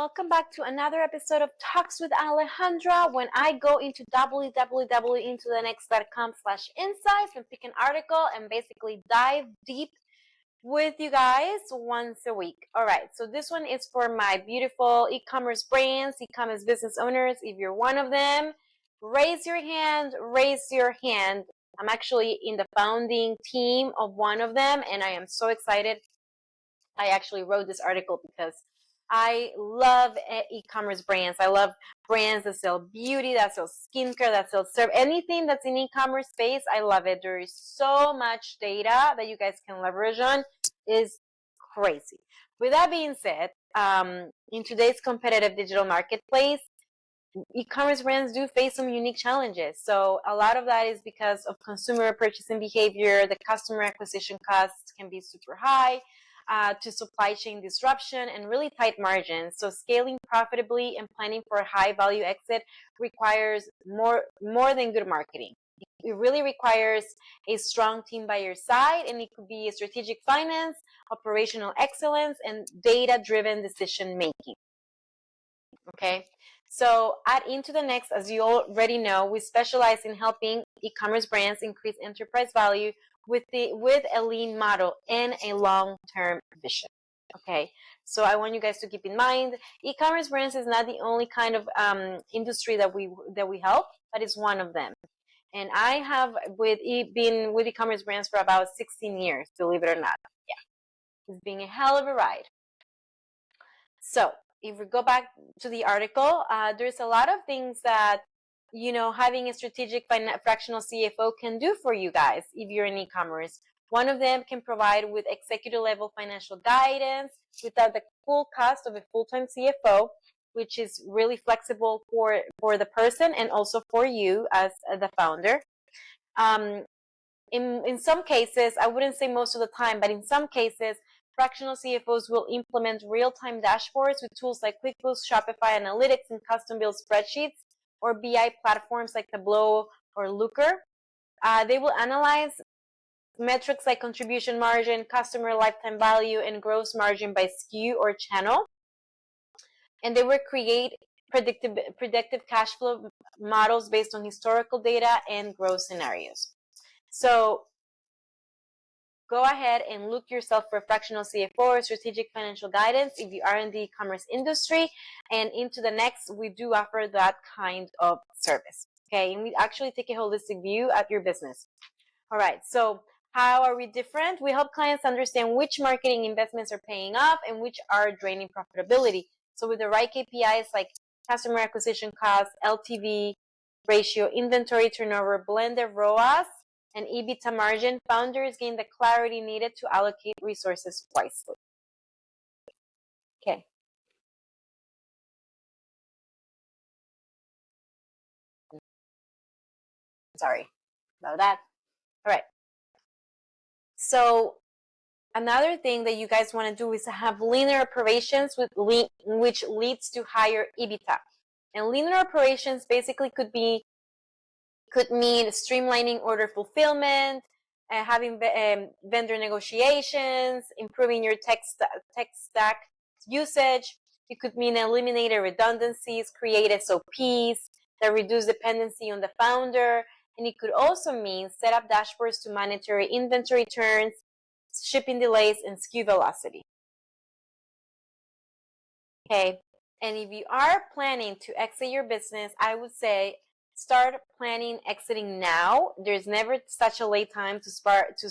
welcome back to another episode of Talks with Alejandra. When I go into www.intothenext.com/insights and pick an article and basically dive deep with you guys once a week. All right, so this one is for my beautiful e-commerce brands, e-commerce business owners. If you're one of them, raise your hand, raise your hand. I'm actually in the founding team of one of them, and I am so excited. I actually wrote this article because I love e-commerce brands. I love brands that sell beauty, that sell skincare, that sell anything that's in e-commerce space. I love it. There is so much data that you guys can leverage on. It's crazy. With that being said, in today's competitive digital marketplace, e-commerce brands do face some unique challenges. So a lot of that is because of consumer purchasing behavior. The customer acquisition costs can be super high. To supply chain disruption and really tight margins. So scaling profitably and planning for a high value exit requires more than good marketing. It really requires a strong team by your side, and it could be strategic finance, operational excellence, and data-driven decision making. Okay, so at Into the Next, as you already know, we specialize in helping e-commerce brands increase enterprise value with a lean model and a long-term vision. Okay, so I want you guys to keep in mind, e-commerce brands is not the only kind of industry that we help, but it's one of them. And I have been with e-commerce brands for about 16 years, believe it or not. Yeah, it's been a hell of a ride. So if we go back to the article, there's a lot of things that having a strategic fractional CFO can do for you guys if you're in e-commerce. One of them can provide with executive level financial guidance without the full cost of a full-time CFO, which is really flexible for the person and also for you as the founder. In some cases, I wouldn't say most of the time, but in some cases, fractional CFOs will implement real-time dashboards with tools like QuickBooks, Shopify Analytics, and custom-built spreadsheets, or BI platforms like Tableau or Looker. They will analyze metrics like contribution margin, customer lifetime value, and gross margin by SKU or channel. And they will create predictive cash flow models based on historical data and growth scenarios. So go ahead and look yourself for a fractional CFO or strategic financial guidance if you are in the e-commerce industry. And Into the Next, we do offer that kind of service. Okay, and we actually take a holistic view at your business. All right, so how are we different? We help clients understand which marketing investments are paying off and which are draining profitability. So with the right KPIs like customer acquisition costs, LTV ratio, inventory turnover, blended ROAS, and EBITDA margin, founders gain the clarity needed to allocate resources wisely. Okay. Sorry about that. All right. So another thing that you guys want to do is to have linear operations which leads to higher EBITDA. And linear operations basically could mean streamlining order fulfillment, having vendor negotiations, improving your tech stack usage. It could mean eliminating redundancies, create SOPs that reduce dependency on the founder. And it could also mean set up dashboards to monitor inventory turns, shipping delays, and SKU velocity. Okay, and if you are planning to exit your business, I would say start planning exiting now. There's never such a late time to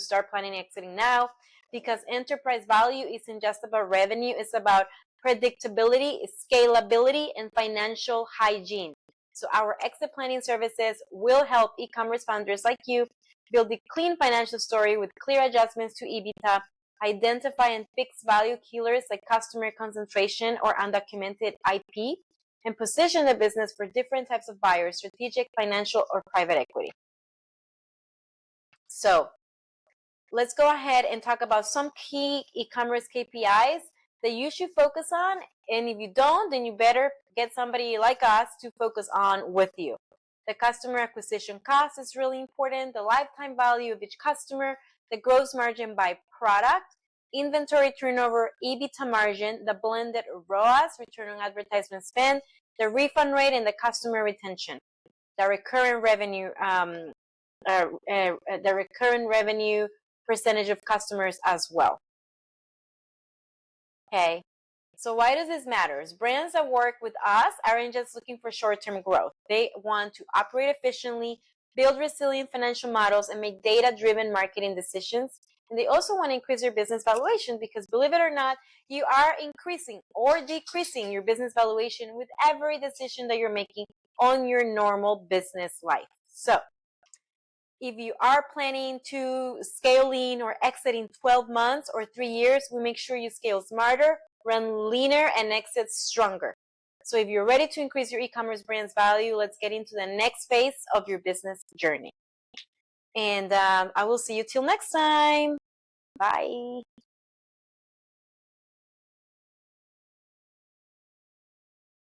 start planning exiting now, because enterprise value isn't just about revenue, it's about predictability, scalability, and financial hygiene. So our exit planning services will help e-commerce founders like you build a clean financial story with clear adjustments to EBITDA, identify and fix value killers like customer concentration or undocumented IP, and position the business for different types of buyers, strategic, financial, or private equity. So let's go ahead and talk about some key e-commerce KPIs that you should focus on. And if you don't, then you better get somebody like us to focus on with you. The customer acquisition cost is really important, the lifetime value of each customer, the gross margin by product, inventory turnover, EBITDA margin, the blended ROAS, return on advertisement spend, the refund rate, and the customer retention, the recurring revenue, percentage of customers as well. Okay, so why does this matter? Brands that work with us aren't just looking for short-term growth. They want to operate efficiently, build resilient financial models, and make data-driven marketing decisions. And they also want to increase your business valuation because, believe it or not, you are increasing or decreasing your business valuation with every decision that you're making on your normal business life. So if you are planning to scale lean or exit in 12 months or 3 years, we make sure you scale smarter, run leaner, and exit stronger. So if you're ready to increase your e-commerce brand's value, let's get into the next phase of your business journey. And I will see you till next time. Bye.